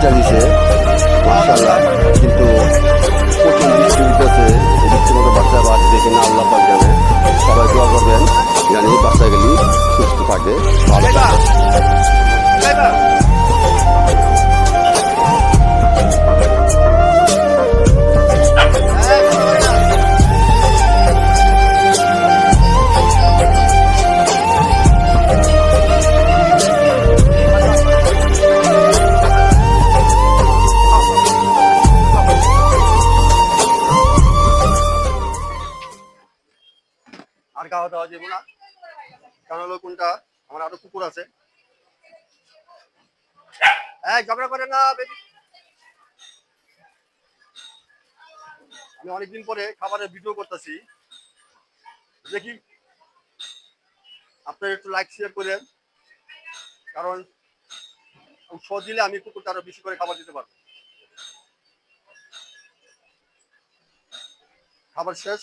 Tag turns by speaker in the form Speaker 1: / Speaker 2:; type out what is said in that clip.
Speaker 1: বৃষ্টিটা দিছে মাশাআল্লাহ, কিন্তু প্রচুর বৃষ্টি হইতেছে। বৃষ্টির মতো বাচ্চা বাদ দেখে না আল্লাহ পাক জানে। সবাই দোয়া করবেন জানি বাচ্চা গেলি সুস্থ থাকে, ভালো থাকে। আর খাওয়া দাওয়া যাবো না, কারণ হলো কোনটা আমার আরো কুকুর আছে। ঝগড়া করে না বেবি। আমি অনেকদিন পরে খাবারের ভিডিও করতেছি, দেখি আপনারা একটু লাইক শেয়ার করেন, কারণ উৎসাহ দিলে আমি কুকুরটা আরো বেশি করে খাবার দিতে পারবো। খাবার শেষ।